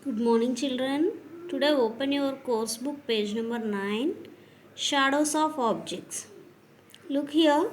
Good morning, children. Today, open your course book, page number 9, Shadows of Objects. Look here.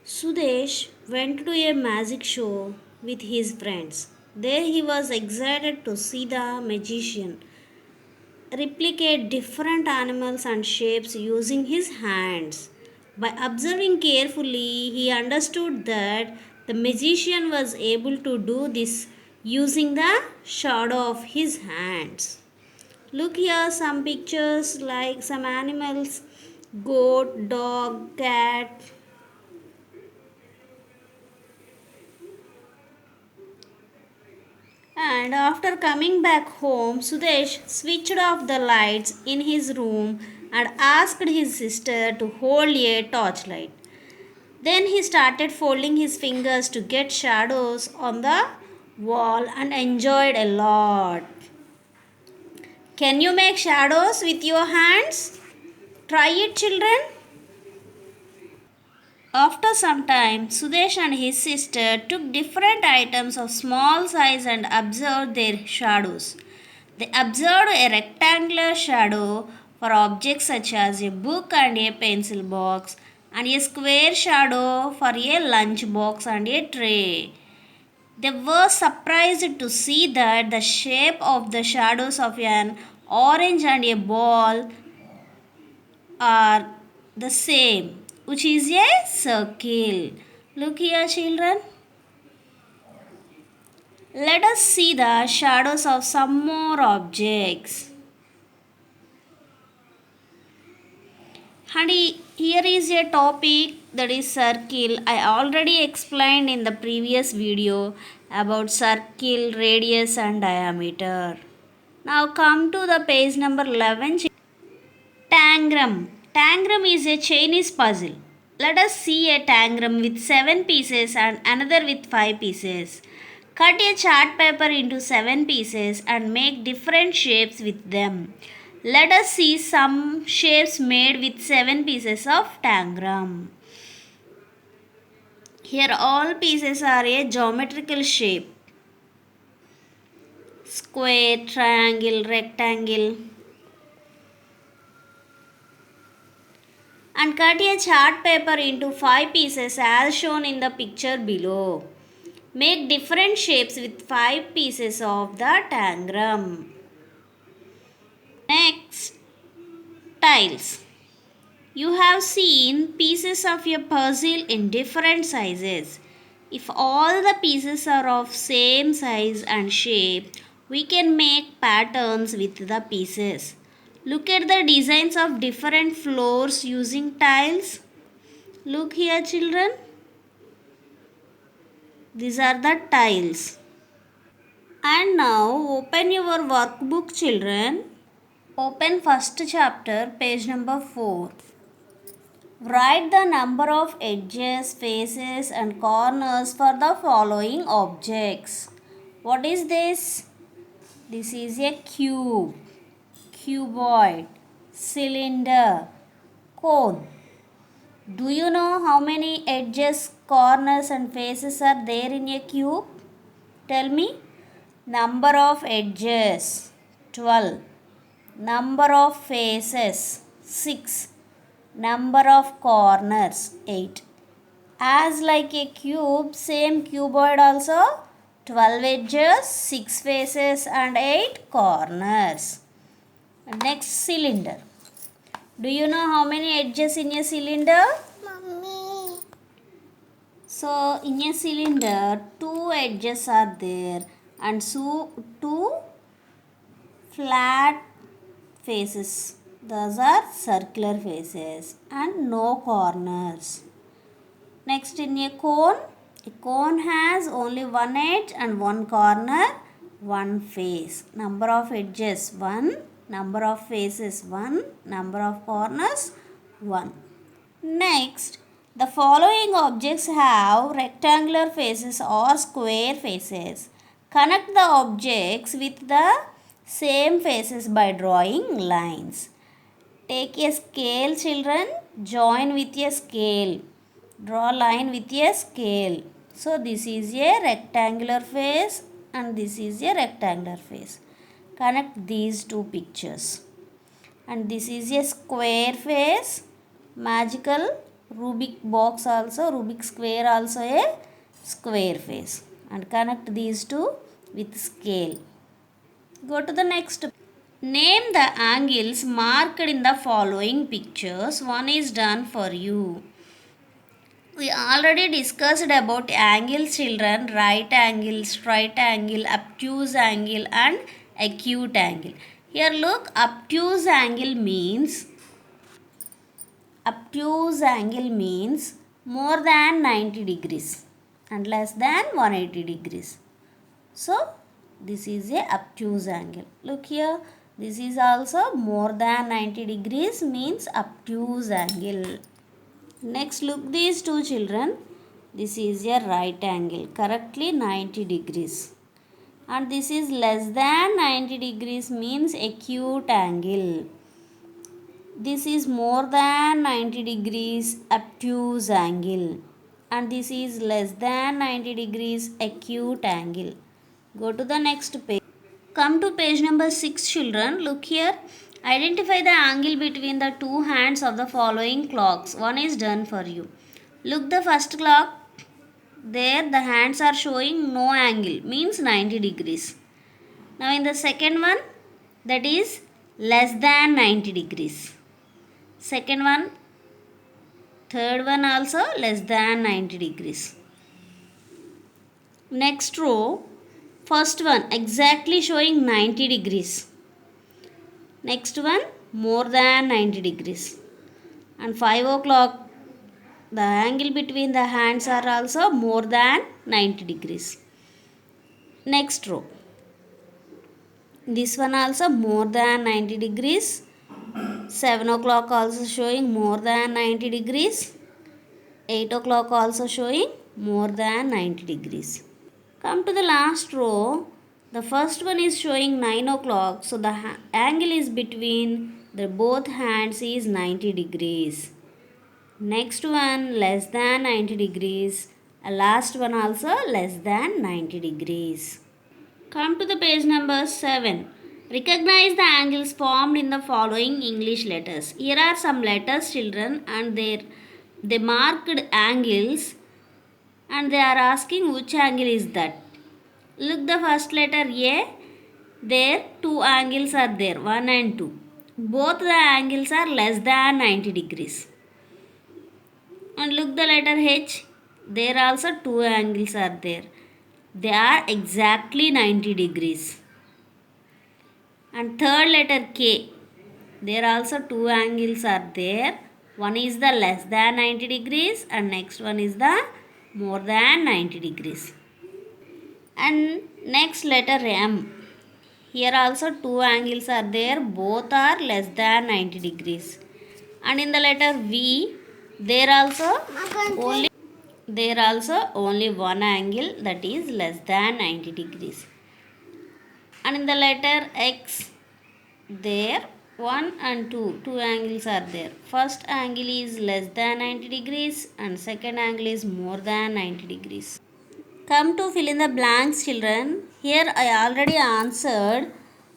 Sudesh went to a magic show with his friends. There, he was excited to see the magician replicate different animals and shapes using his hands. By observing carefully, he understood that the magician was able to do this using the shadow of his hands. Look here, some pictures like some animals goat, dog, cat. And after coming back home, Sudesh switched off the lights in his room and asked his sister to hold a torchlight. Then he started folding his fingers to get shadows on the wall and enjoyed a lot. Can you make shadows with your hands? Try it, children. After some time, Sudesh and his sister took different items of small size and observed their shadows. They observed a rectangular shadow for objects such as a book and a pencil box, and a square shadow for a lunch box and a tray. They were surprised to see that the shape of the shadows of an orange and a ball are the same, which is a circle. Look here, children. Let us see the shadows of some more objects. And here is a topic that is circle. I already explained in the previous video about circle, radius and diameter. Now come to the page number 11. Tangram. Tangram is a Chinese puzzle. Let us see a tangram with 7 pieces and another with 5 pieces. Cut a chart paper into 7 pieces and make different shapes with them. Let us see some shapes made with 7 pieces of tangram. Here all pieces are a geometrical shape. Square, triangle, rectangle. And cut a chart paper into 5 pieces as shown in the picture below. Make different shapes with 5 pieces of the tangram. Next, tiles. You have seen pieces of a puzzle in different sizes. If all the pieces are of same size and shape, we can make patterns with the pieces. Look at the designs of different floors using tiles. Look here, children. These are the tiles. And now open your workbook, children. Open first chapter, page number 4. Write the number of edges, faces and corners for the following objects. What is this? This is a cube, cuboid, cylinder, cone. Do you know how many edges, corners and faces are there in a cube? Tell me. Number of edges, 12. Number of faces, 6. Number of corners, 8. As like a cube, same cuboid also, 12 edges, 6 faces and 8 corners. Next, cylinder. Do you know how many edges in a cylinder? Mommy. So, in a cylinder, 2 edges are there and so 2 flat faces. Those are circular faces and no corners. Next, in a cone has only one edge and one corner, one face. Number of edges 1, number of faces 1, number of corners 1. Next, the following objects have rectangular faces or square faces. Connect the objects with the same faces by drawing lines. Take a scale, children. Join with a scale. Draw line with a scale. So this is a rectangular face and this is a rectangular face. connect these two pictures. And this is a square face, magical Rubik box also, Rubik square also a square face, and connect these two with scale. Go to the next. Name the angles marked in the following pictures. One is done for you. We already discussed about angles, children. Right angle, straight angle, obtuse angle and acute angle. Here look, obtuse angle means more than 90 degrees and less than 180 degrees. So this is a obtuse angle. Look here, this is also more than 90 degrees means obtuse angle. Next look these two children. This is a right angle, correctly 90 degrees. And this is less than 90 degrees means acute angle. This is more than 90 degrees obtuse angle. And this is less than 90 degrees acute angle. Go to the next page. Come to page number 6 children. Look here. Identify the angle between the two hands of the following clocks. One is done for you. Look the first clock. There the hands are showing no angle, means 90 degrees. Now in the second one, that is less than 90 degrees. Second one, third one also less than 90 degrees. Next row, first one exactly showing 90 degrees. Next one more than 90 degrees. And 5 o'clock, the angle between the hands are also more than 90 degrees. Next row, this one also more than 90 degrees. 7 o'clock also showing more than 90 degrees. 8 o'clock also showing more than 90 degrees. Come to the last row. The first one is showing 9 o'clock. So the angle is between the both hands is 90 degrees. Next one less than 90 degrees. Last one also less than 90 degrees. Come to the page number 7. Recognize the angles formed in the following English letters. Here are some letters children, and they marked angles, and they are asking which angle is that. Look the first letter A. There two angles are there, 1 and 2. Both the angles are less than 90 degrees. And look the letter H. There also two angles are there. They are exactly 90 degrees. And third letter K. There also two angles are there. One is the less than 90 degrees and next one is the more than 90 degrees. And next letter M. Here also two angles are there. Both are less than 90 degrees. And in the letter V, there also only one angle, that is less than 90 degrees. And in the letter X, there 1 and 2 angles are there. First angle is less than 90 degrees and second angle is more than 90 degrees. Come to fill in the blanks children. Here I already answered.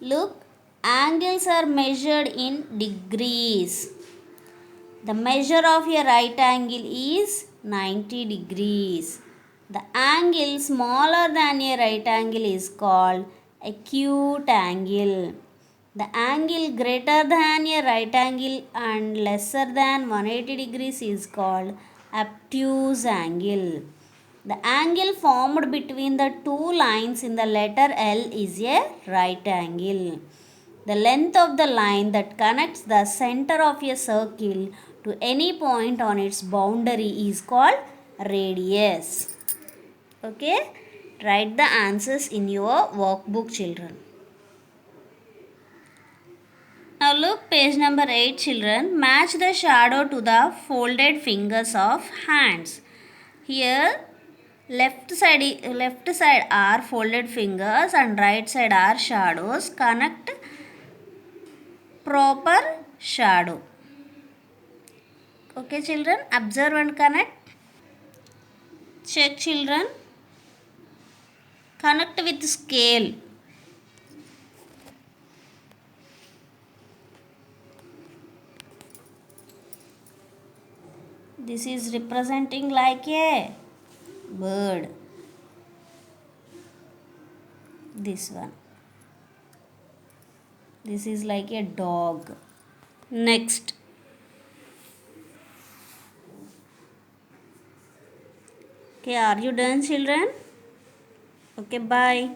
Look, angles are measured in degrees. The measure of a right angle is 90 degrees. The angle smaller than a right angle is called acute angle. The angle greater than a right angle and lesser than 180 degrees is called obtuse angle. The angle formed between the two lines in the letter L is a right angle. The length of the line that connects the center of a circle to any point on its boundary is called radius. Okay, write the answers in your workbook children. Now look page number 8 children. Match the shadow to the folded fingers of hands. Here left side are folded fingers and right side are shadows. Connect proper shadow. Okay children, observe and connect. Check children. Connect with scale. This is representing like a bird. This one. This is like a dog. Next. Okay, are you done, children? Okay, bye.